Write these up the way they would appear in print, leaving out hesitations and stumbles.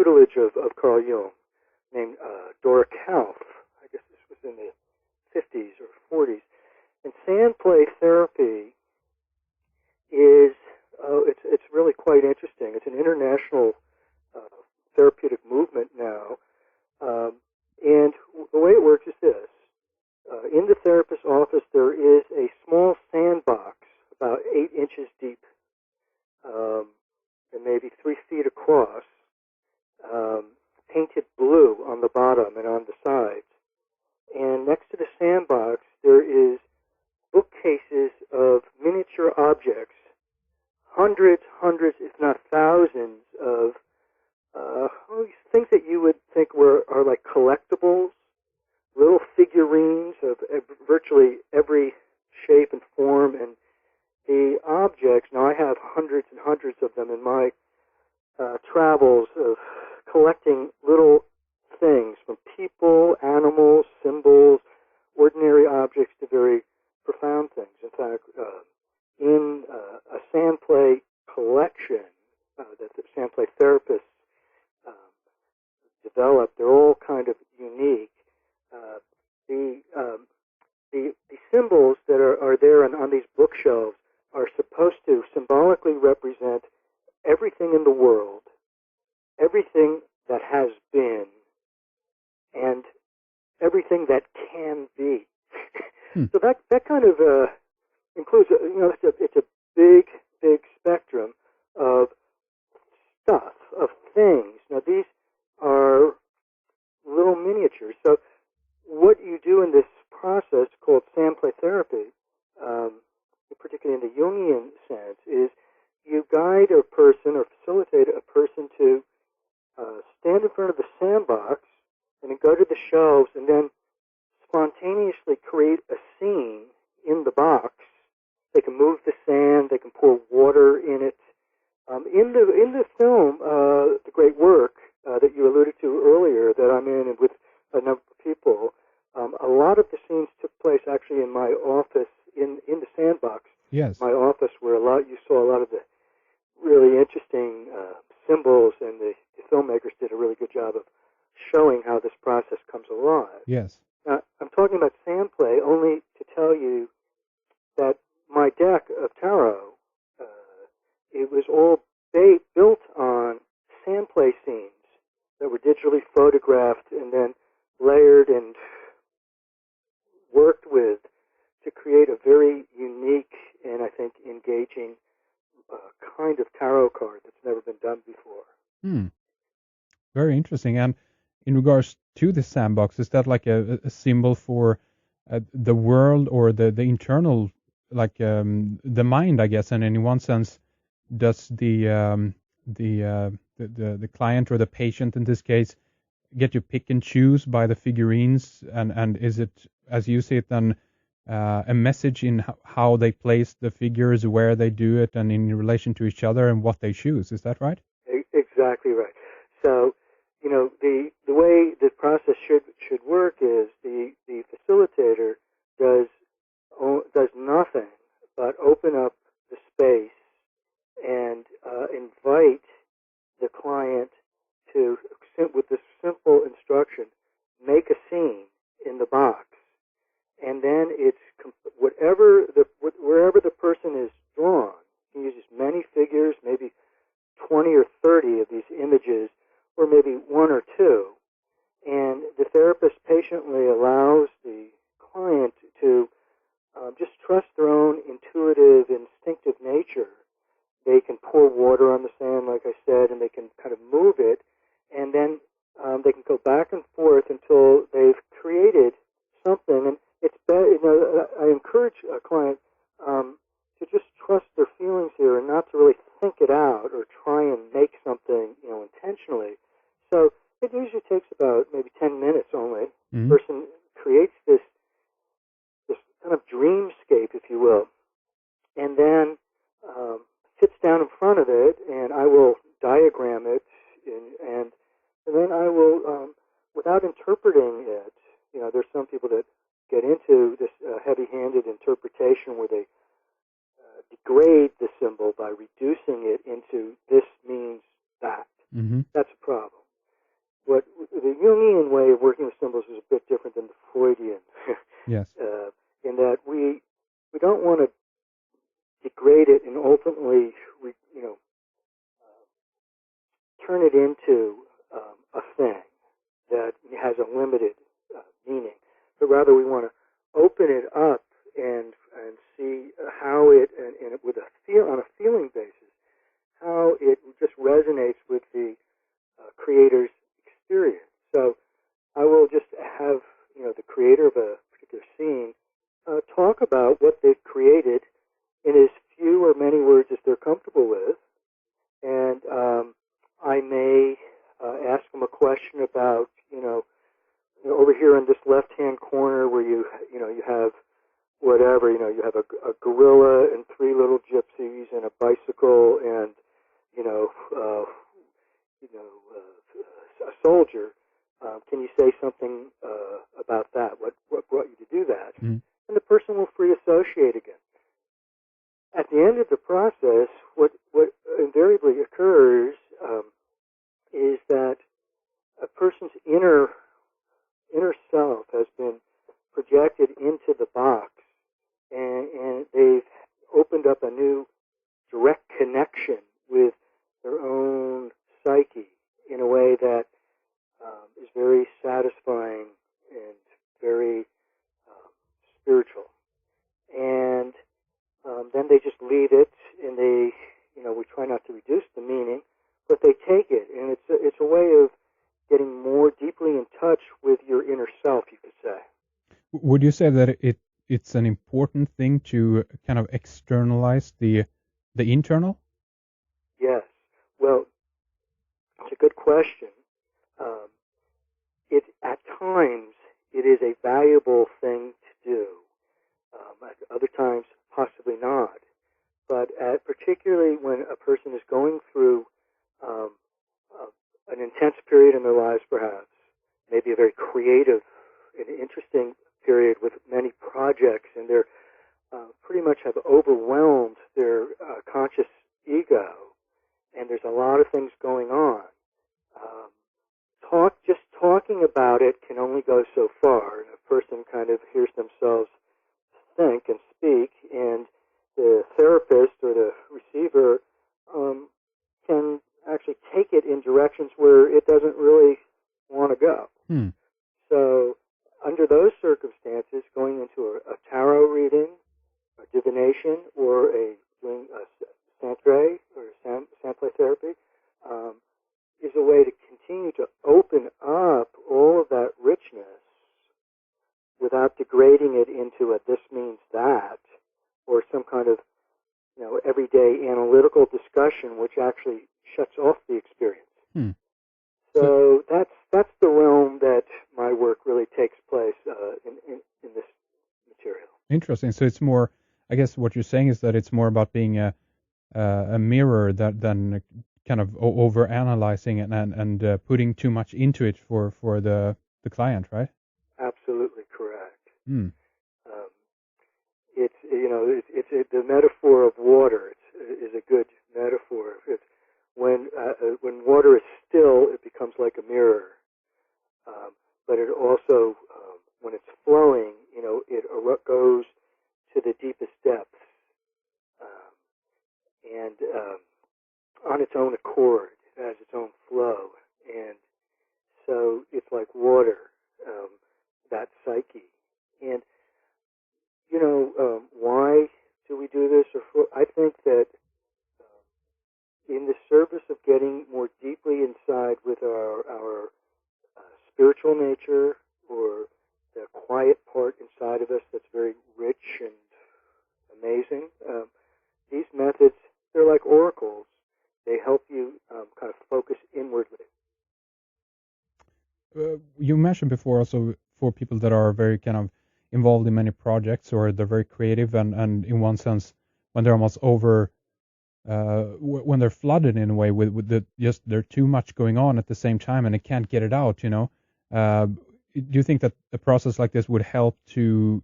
tutelage of Carl Jung, named Dora Kauf. I guess this was in the 50s or 40s. And sand play therapy is it's really quite interesting. It's an international therapeutic movement now, and the way it works is this: in the therapist's office, there is a small sandbox about 8 inches deep, and maybe 3 feet across, painted blue on the bottom and on the sides. And next to the sandbox, there is bookcases of miniature objects, hundreds, if not thousands, of things that you would think are like collectibles, little figurines of virtually every shape and form. And the objects, now I have hundreds and hundreds of them in my travels of collecting little things, from people, animals, symbols, ordinary objects to very profound things. In fact, in a sand play collection that the sand play therapists developed, they're all kind of unique. The symbols that are there on these bookshelves are supposed to symbolically represent everything in the world, everything that has been, and everything that can be. So that kind of includes, it's a big spectrum of stuff, of things. Now, these are little miniatures. So what you do in this process called sand play therapy, particularly in the Jungian sense, is you guide a person or facilitate a person to stand in front of the sandbox and then go to the shelves and then spontaneously create a scene in the box. They can move the sand, they can pour water in it. In the film, the great work that you alluded to earlier that I'm in and with a number of people, a lot of the scenes took place actually in my office in the sandbox. Yes. My office, where you saw a lot of the really interesting symbols, and the filmmakers did a really good job of showing how this process comes alive. Yes. Now, I'm talking about sand play only to tell you that my deck of tarot, it was all built on sand play scenes that were digitally photographed and then layered and worked with to create a very unique and, I think, engaging kind of tarot card that's never been done before. Very interesting. And in regards to the sandbox, is that like a symbol for the world or the internal, like the mind, I guess? And in one sense, does the client or the patient in this case get to pick and choose by the figurines? And is it, as you see it, then a message in how they place the figures, where they do it, and in relation to each other and what they choose? Is that right? Exactly right. So, the way the process should work is the facilitator does nothing but open up the space and invite the client to, with this simple instruction, make a scene in the box, and then it's wherever the person is drawn. He uses many figures, maybe 20 or 30 of these images, or maybe 1 or 2, and the therapist patiently allows the client to just trust their own intuitive, instinctive nature. They can pour water on the sand, like I said, and they can kind of move it, and then they can go back and forth until they've created something. And it's better, I encourage a client to just trust their feelings here and not to really think it out or try and make something, intentionally. So it usually takes about maybe 10 minutes only. The person creates this kind of dreamscape, if you will, and then sits down in front of it, and I will diagram it, and then I will, without interpreting it, there's some people that get into this heavy-handed interpretation where they degrade the symbol by reducing it into this means that. That's a problem. the Jungian way of working with symbols is a bit different than the Freudian. Yes. In that we don't want to degrade it and ultimately, turn it into a thing that has a limited meaning, but rather we want to open it up and see how it, and with on a feeling basis, how it just resonates with the creator's experience. So I will just have the creator of a particular scene talk about what they've created in as few or many words as they're comfortable with, and I may ask them a question about over here in this left-hand corner where you have whatever, you have a gorilla and three little gypsies and a bicycle and a soldier. Can you say something about that? What brought you to do that? Mm. And the person will free associate again. At the end of the process, what invariably occurs is that a person's inner self has been projected into the box, and they've opened up a new direct connection with their own psyche in a way that is very satisfying and very spiritual. And then they just leave it, and we try not to reduce the meaning, but they take it, and it's a way of getting more deeply in touch with your inner self, you could say. Would you say that it's an important thing to kind of externalize the internal? Yes. Well, it's a good question. At times it is a valuable thing to do. At other times, possibly not. But particularly when a person is going through an intense period in their lives, perhaps, maybe a very creative and interesting period with many projects, and they're pretty much have overwhelmed their conscious ego, and there's a lot of things going on. Just talking about it can only go so far, and a person kind of hears themselves think and speak, and the therapist or the receiver can actually take it in directions where it doesn't really want to go. So under those circumstances, going into a tarot reading, a divination, or doing a santre or sample therapy is a way to continue to open up all of that richness without degrading it into a this means that, or some kind of everyday analytical discussion which actually shuts off the experience. So that's the realm that my work really takes place in this material. Interesting. So it's more, I guess what you're saying is that it's more about being a mirror than kind of over analyzing and putting too much into it for the client, right? Absolutely correct. It's the metaphor of water. Is a good metaphor. It's when water is still, it becomes like a mirror. But it also, when it's flowing, it goes to the deepest depths, and on its own accord, it has its own flow, and so it's like water, that psyche. And why do we do this? I think that in the service of getting more deeply inside with our spiritual nature, or the quiet part inside of us that's very rich and amazing, these methods, they're like oracles. They help you kind of focus inwardly. You mentioned before also for people that are very kind of involved in many projects, or they're very creative, and in one sense, when they're almost when they're flooded in a way with there's too much going on at the same time and they can't get it out, do you think that a process like this would help to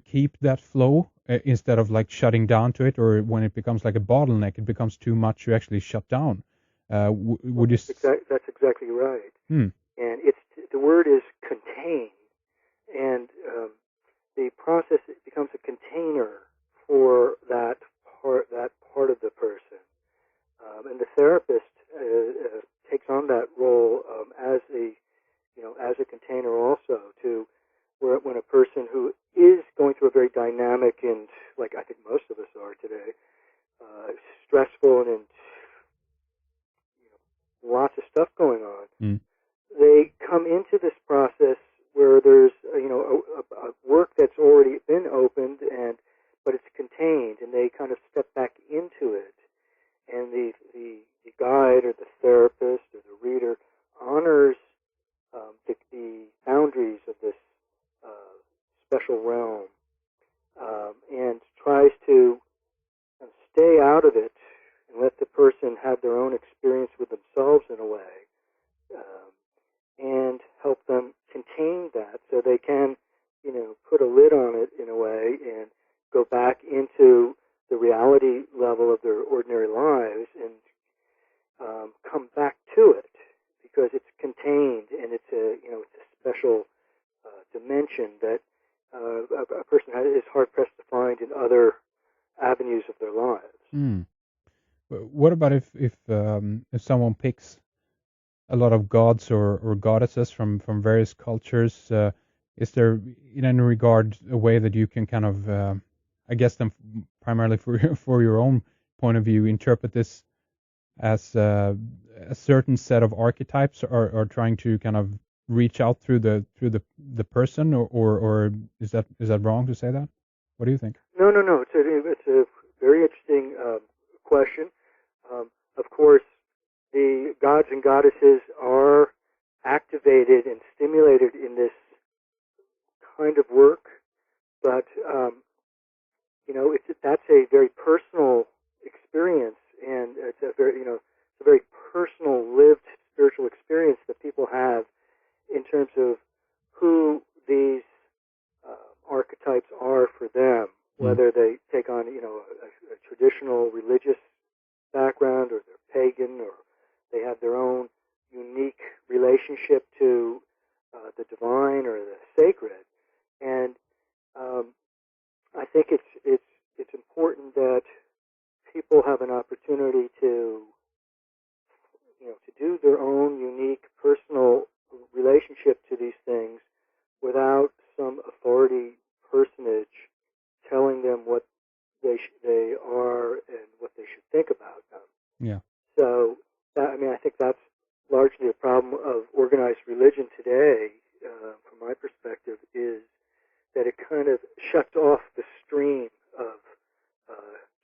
keep that flow instead of like shutting down to it, or when it becomes like a bottleneck, it becomes too much to actually shut down? Would you? That's exactly right. And it's the word is contain, and the process becomes a container for that part of the person, and the therapist takes on that role as a container also to where when a person who is going through a very dynamic and, like I think most of us are today, stressful and lots of stuff going on, they come into this process where there's a work that's already been opened but it's contained, and they kind of step back into it, and the guide or the therapist or the reader honors the boundaries of this special realm, and tries to stay out of it and let the person have their own experience with themselves in a way, and help them contain that so they can, put a lid on it in a way and go back into the reality level of their ordinary lives and come back to it because it's contained and it's a special dimension that a person is hard pressed to find in other avenues of their lives. What about if someone picks a lot of gods or goddesses from various cultures? Is there, in any regard, a way that you can kind of, I guess, them primarily for your own point of view, interpret this as a certain set of archetypes, or trying to kind of reach out through the person, or is that wrong to say that? What do you think? No. It's a very interesting question. Of course, the gods and goddesses are activated and stimulated in this kind of work, but that's a very personal experience, and it's a very personal, lived spiritual experience that people have in terms of who these archetypes are for them, whether they take on a traditional religious background, or they're pagan, or they have their own unique relationship to the divine or the sacred. And I think it's important that people have an opportunity to do their own unique personal relationship to these things without some authority personage telling them what they are and what they should think about them. Yeah. So I think that's largely a problem of organized religion today, from my perspective, is that it kind of shuts off the stream of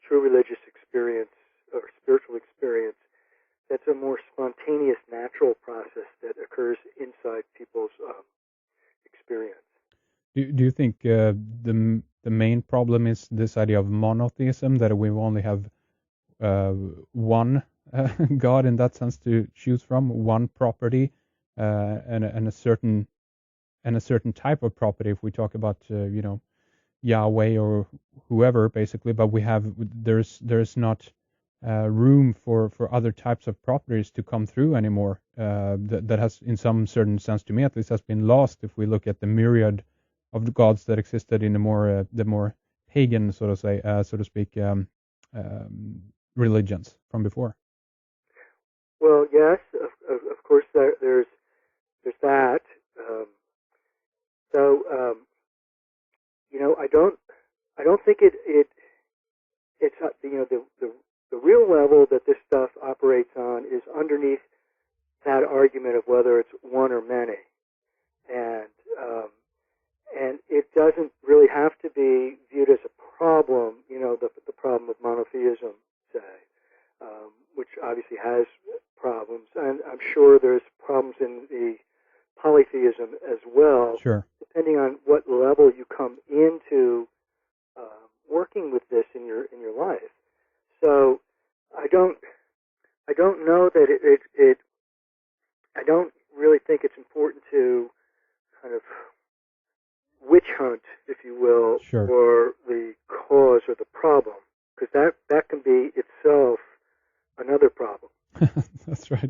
true religious experience or spiritual experience. That's a more spontaneous, natural process that occurs inside people's experience. Do you think the main problem is this idea of monotheism, that we only have one God in that sense to choose from, one property, and a certain type of property? If we talk about Yahweh or whoever, basically, but there's not room for other types of properties to come through anymore. That has, in some certain sense, to me at least, has been lost if we look at the myriad of the gods that existed in the more pagan, so to speak, religions from before. Well, yes, of course, there's that. I don't think it's the real level that this stuff operates on is underneath that argument of whether it's one or many, and it doesn't really have to be viewed as a problem. The problem of monotheism, say, which obviously has problems, and I'm sure there's problems in the polytheism as well. Sure. Depending on what level you come into working with this in your life. So I don't know that it I don't really think it's important to kind of witch hunt, if you will, Sure. for the cause or the problem, because that can be itself another problem. That's right.